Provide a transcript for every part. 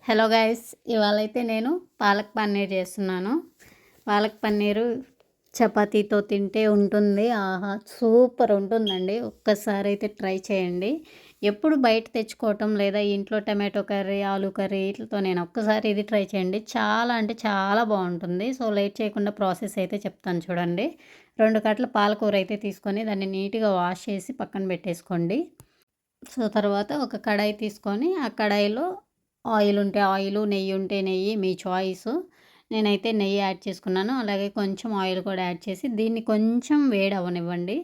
Hello guys, ఇవాళైతే నేను పాలక్ పన్నీర్ చేస్తున్నాను. పాలక్ పన్నీరు చపాతీతో తింటే ఉంటుంది. ఆహా, సూపర్ ఉంటుందండి. ఒక్కసారి అయితే ట్రై చేయండి. ఎప్పుడు బయట తెచ్చుకోవటం లేదా ఇంట్లో టమాటో కర్రీ, ఆలు కర్రీ వీటితో నేను ఒక్కసారి ఇది ట్రై చేయండి. చాలా అంటే చాలా బాగుంటుంది. సో లేట్ చేయకుండా ప్రాసెస్ అయితే చెప్తాను చూడండి. 2 కట్టల పాలకూర అయితే తీసుకొని దాన్ని నీట్గా వాష్ చేసి పక్కన పెట్టేసుకోండి. సో తర్వాత ఒక కడాయి తీసుకొని ఆ కడాయిలో ఆయిల్ ఉంటే ఆయిలు, నెయ్యి ఉంటే నెయ్యి మీ చాయిస్. నేనైతే నెయ్యి యాడ్ చేసుకున్నాను. అలాగే కొంచెం ఆయిల్ కూడా యాడ్ చేసి దీన్ని కొంచెం వేడి అవ్వనివ్వండి.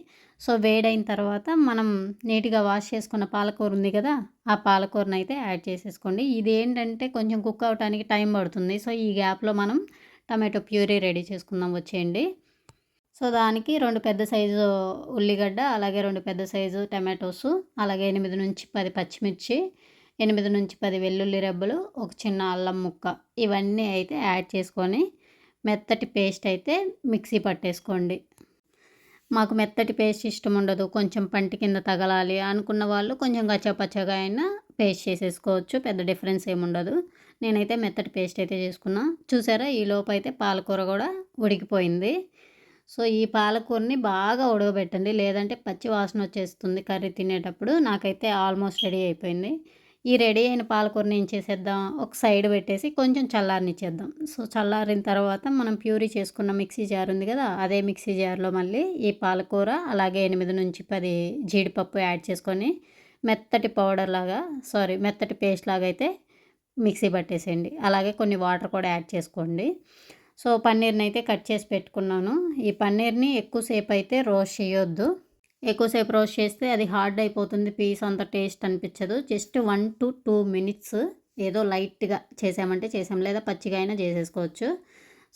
సో వేడైన తర్వాత మనం నీట్గా వాష్ చేసుకున్న పాలకూర ఉంది కదా, ఆ పాలకూరని అయితే యాడ్ చేసేసుకోండి. ఇది ఏంటంటే కొంచెం కుక్ అవ్వడానికి టైం పడుతుంది. సో ఈ గ్యాప్లో మనం టమాటో ప్యూరీ రెడీ చేసుకుందాం వచ్చేయండి. సో దానికి 2 పెద్ద సైజు ఉల్లిగడ్డ, అలాగే 2 పెద్ద సైజు టమాటోసు, అలాగే 8-10 పచ్చిమిర్చి, 8-10 వెల్లుల్లి రెబ్బలు, ఒక చిన్న అల్లం ముక్క, ఇవన్నీ అయితే యాడ్ చేసుకొని మెత్తటి పేస్ట్ అయితే మిక్సీ పట్టేసుకోండి. మాకు మెత్తటి పేస్ట్ ఇష్టం ఉండదు, కొంచెం పంటి కింద తగలాలి అనుకున్న వాళ్ళు కొంచెం గచ్చాపచ్చాగా అయినా పేస్ట్ చేసేసుకోవచ్చు. పెద్ద డిఫరెన్స్ ఏముండదు. నేనైతే మెత్తటి పేస్ట్ అయితే చేసుకున్నా. చూసారా, ఈ లోపు అయితే పాలకూర కూడా ఉడికిపోయింది. సో ఈ పాలకూరని బాగా ఉడకబెట్టండి, లేదంటే పచ్చి వాసన వచ్చేస్తుంది కర్రీ తినేటప్పుడు. నాకైతే ఆల్మోస్ట్ రెడీ అయిపోయింది. ఈ రెడీ అయిన పాలకూరని ఏం చేసేద్దాం, ఒక సైడ్ పెట్టేసి కొంచెం చల్లారనిచ్చేద్దాం. సో చల్లారిన తర్వాత మనం ప్యూరీ చేసుకున్న మిక్సీ జార్ ఉంది కదా, అదే మిక్సీ జార్లో మళ్ళీ ఈ పాలకూర అలాగే 8-10 జీడిపప్పు యాడ్ చేసుకొని మెత్తటి పౌడర్ లాగా మెత్తటి పేస్ట్ లాగా అయితే మిక్సీ పట్టేసేయండి. అలాగే కొన్ని వాటర్ కూడా యాడ్ చేసుకోండి. సో పన్నీర్ని అయితే కట్ చేసి పెట్టుకున్నాను. ఈ పన్నీర్ని ఎక్కువసేపు అయితే రోస్ట్ చేయొద్దు. ఎక్కువసేపు రోస్ట్ చేస్తే అది హార్డ్ అయిపోతుంది, పీస్ అంత టేస్ట్ అనిపించదు. జస్ట్ 1-2 మినిట్స్ ఏదో లైట్గా చేసామంటే చేసాం, లేదా పచ్చిగా అయినా చేసేసుకోవచ్చు.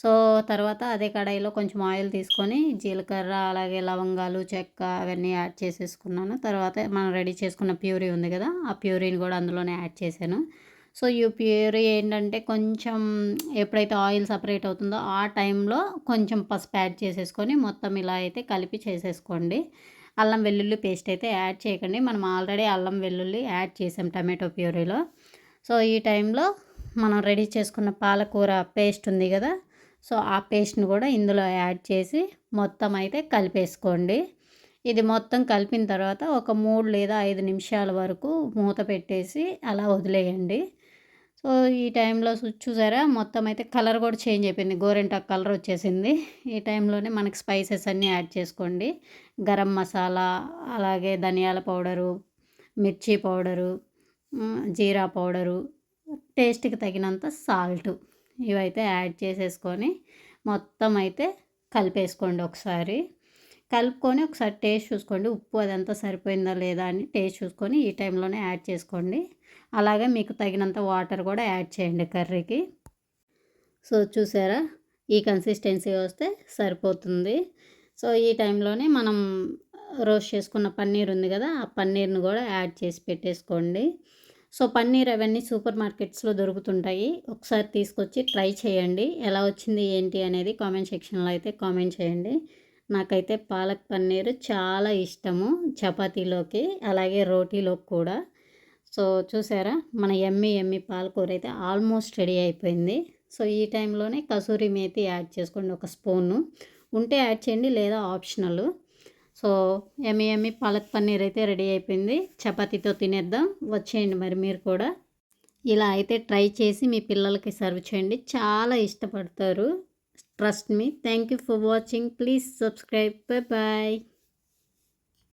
సో తర్వాత అదే కడాయిలో కొంచెం ఆయిల్ తీసుకొని జీలకర్ర, అలాగే లవంగాలు, చెక్క అవన్నీ యాడ్ చేసేసుకున్నాను. తర్వాత మనం రెడీ చేసుకున్న ప్యూరీ ఉంది కదా, ఆ ప్యూరీని కూడా అందులోనే యాడ్ చేశాను. సో ఈ ప్యూరీ ఏంటంటే కొంచెం ఎప్పుడైతే ఆయిల్ సపరేట్ అవుతుందో ఆ టైంలో కొంచెం పసుపు యాడ్ చేసేసుకొని మొత్తం ఇలా అయితే కలిపి చేసేసుకోండి. అల్లం వెల్లుల్లి పేస్ట్ అయితే యాడ్ చేయకండి, మనం ఆల్రెడీ అల్లం వెల్లుల్లి యాడ్ చేసాం టమాటో ప్యూరీలో. సో ఈ టైంలో మనం రెడీ చేసుకున్న పాలకూర పేస్ట్ ఉంది కదా, సో ఆ పేస్ట్ని కూడా ఇందులో యాడ్ చేసి మొత్తం అయితే కలిపేసుకోండి. ఇది మొత్తం కలిపిన తర్వాత ఒక 3 లేదా 5 నిమిషాల వరకు మూత పెట్టేసి అలా వదిలేయండి. సో ఈ టైంలో చూసారా, మొత్తం అయితే కలర్ కూడా చేంజ్ అయిపోయింది, గోరింటాకు కలర్ వచ్చేసింది. ఈ టైంలోనే మనకి స్పైసెస్ అన్నీ యాడ్ చేసుకోండి. గరం మసాలా, అలాగే ధనియాల పౌడరు, మిర్చి పౌడరు, జీరా పౌడరు, టేస్ట్కి తగినంత సాల్ట్, ఇవైతే యాడ్ చేసేసుకొని మొత్తం అయితే కలిపేసుకోండి. ఒకసారి కలుపుకొని ఒకసారి టేస్ట్ చూసుకోండి, ఉప్పు అదంతా సరిపోయిందా లేదా అని టేస్ట్ చూసుకొని ఈ టైంలోనే యాడ్ చేసుకోండి. అలాగే మీకు తగినంత వాటర్ కూడా యాడ్ చేయండి కర్రీకి. సో చూసారా, ఈ కన్సిస్టెన్సీ వస్తే సరిపోతుంది. సో ఈ టైంలోనే మనం రోస్ట్ చేసుకున్న పన్నీర్ ఉంది కదా, ఆ పన్నీర్ని కూడా యాడ్ చేసి పెట్టేసుకోండి. సో పన్నీర్ అవన్నీ సూపర్ మార్కెట్స్లో దొరుకుతుంటాయి, ఒకసారి తీసుకొచ్చి ట్రై చేయండి. ఎలా వచ్చింది ఏంటి అనేది కామెంట్ సెక్షన్లో అయితే కామెంట్ చేయండి. నాకైతే పాలక్ పన్నీర్ చాలా ఇష్టము, చపాతీలోకి అలాగే రోటీలోకి కూడా. సో చూసారా, మన ఎమ్మి పాలకూర అయితే ఆల్మోస్ట్ రెడీ అయిపోయింది. సో ఈ టైంలోనే కసూరి మేతి యాడ్ చేసుకోండి, ఒక స్పూను ఉంటే యాడ్ చేయండి, లేదా ఆప్షనల్. సో ఎమ్మి పాలక్ పన్నీర్ అయితే రెడీ అయిపోయింది. చపాతీతో తినేద్దాం వచ్చేయండి మరి మీరు కూడా. ఇలా అయితే ట్రై చేసి మీ పిల్లలకి సర్వ్ చేయండి, చాలా ఇష్టపడతారు. Trust me. Thank you for watching. Please subscribe. Bye bye.